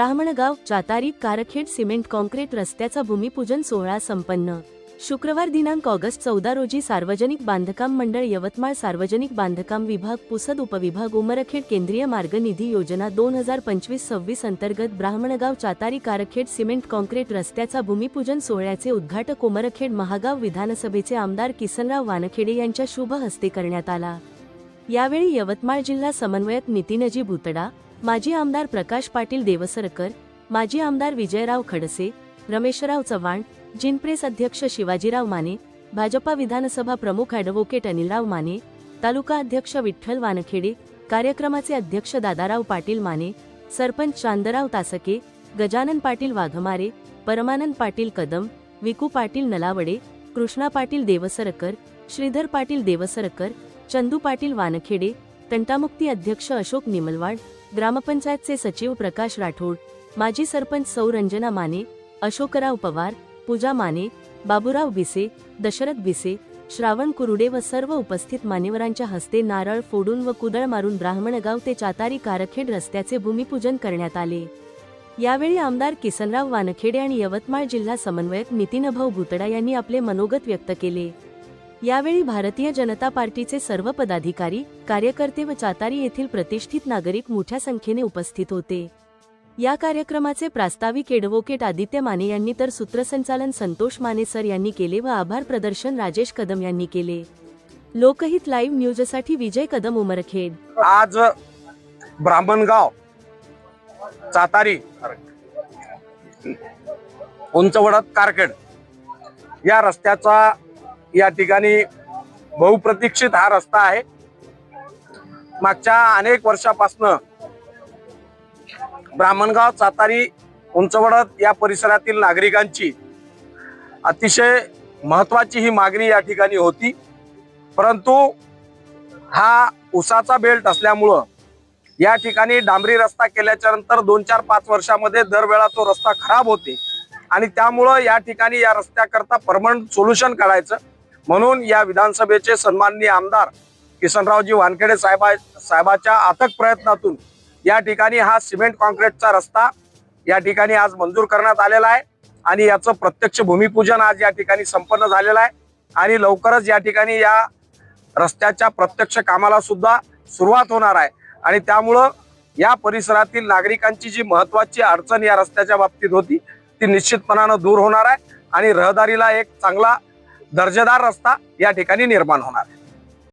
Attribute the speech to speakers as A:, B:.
A: Brahmangaon चातारी कारखेड cement concrete रस्त्याचा भूमिपूजन सोहळा संपन्न। शुक्रवार दिनांक ऑगस्ट 14 रोजी सार्वजनिक बांधकाम मंडळ यवतमाळ सार्वजनिक बांधकाम विभाग पुसद उपविभाग उमरखेड केंद्रीय मार्ग निधी योजना 2025-26 अंतर्गत ब्राह्मणगाव चातारी कारखेड सिमेंट कॉन्क्रीट रस्त्याचा भूमिपूजन सोहळ्याचे उद्घाटन उमरखेड महागाव विधानसभेचे आमदार किसनराव वानखेडे यांच्या शुभ हस्ते करण्यात आला। यावेळी यवतमाळ जिल्हा समन्वयक नितीनजी भुतडा, माजी आमदार प्रकाश पाटील देवसरकर, माजी आमदार विजयराव खडसे, रमेशराव चव्हाण, जिनप्रेस अध्यक्ष शिवाजीराव माने, भाजपा विधानसभा प्रमुख ॲडव्होकेट अनिलराव माने, तालुका अध्यक्ष विठ्ठल वानखेडे, कार्यक्रमाचे अध्यक्ष दादाराव पाटील माने, सरपंच चांदराव तासके, गजानन पाटील वाघमारे, परमानंद पाटील कदम, विकू पाटील नलावडे, कृष्णा पाटील देवसरकर, श्रीधर पाटील देवसरकर, चंदू पाटील वानखेडे, तंटामुक्ती अध्यक्ष अशोक निमलवाड, ग्रामपंचायतचे सचिव प्रकाश राठोड, माजी सरपंच सौ रंजना माने, अशोकराव पवार, पूजा माने, बाबूराव बिसे, दशरथ बिसे, श्रावण कुरुडे व सर्व उपस्थित मान्यवरांच्या हस्ते नारळ फोडून व कुदळ मारून ब्राह्मणगाव ते चातारी कारखेड रस्त्याचे भूमिपूजन करण्यात आले। यावेळी आमदार किसनराव वानखेडे आणि यवतमाळ जिल्हा समन्वयक नितीनभाऊ भुतडा यांनी आपले मनोगत व्यक्त केले। यावेळी भारतीय जनता पार्टीचे सर्व पदाधिकारी, कार्यकर्ते व चातारी येथील प्रतिष्ठित नागरिक मोठ्या संख्येने उपस्थित होते। या कार्यक्रमाचे प्रास्ताविक ॲडव्होकेट आदित्य माने यांनी तर सूत्रसंचालन संतोष माने सर यांनी केले व आभार प्रदर्शन राजेश कदम यांनी केले। लोकहित लाईव्ह न्यूजसाठी विजय कदम उमरखेड।
B: आज ब्राह्मणगाव चातारी उंचवडत कारखेड या रस्त्याचा या ठिकाणी बहुप्रतीक्षित हा रस्ता आहे। मागच्या अनेक वर्षापासून ब्राह्मणगाव चातारी उंचवडत या परिसरातील नागरिकांची अतिशय महत्त्वाची ही मागणी या ठिकाणी होती, परंतु हा उसाचा बेल्ट असल्यामुळं या ठिकाणी डांबरी रस्ता केल्याच्या नंतर 2-4-5 वर्षामध्ये दरवेळा तो रस्ता खराब होते आणि त्यामुळं या ठिकाणी या रस्त्याकरता परमनंट सोल्युशन काढायचं म्हणून या विधानसभेचे सन्माननीय आमदार किसनरावजी वानखेडे साहेबाच्या अथक प्रयत्नातून या ठिकाणी हा सिमेंट कॉन्क्रीटचा रस्ता या ठिकाणी आज मंजूर करण्यात आलेला आहे आणि याचं प्रत्यक्ष भूमिपूजन आज या ठिकाणी संपन्न झालेलं आहे आणि लवकरच या ठिकाणी या रस्त्याच्या प्रत्यक्ष कामाला सुद्धा सुरुवात होणार आहे आणि त्यामुळं या परिसरातील नागरिकांची जी महत्त्वाची अडचण या रस्त्याच्या बाबतीत होती ती निश्चितपणाने दूर होणार आहे आणि रहदारीला एक चांगला दर्जेदार रस्ता या ठिकाणी निर्माण होणार आहे।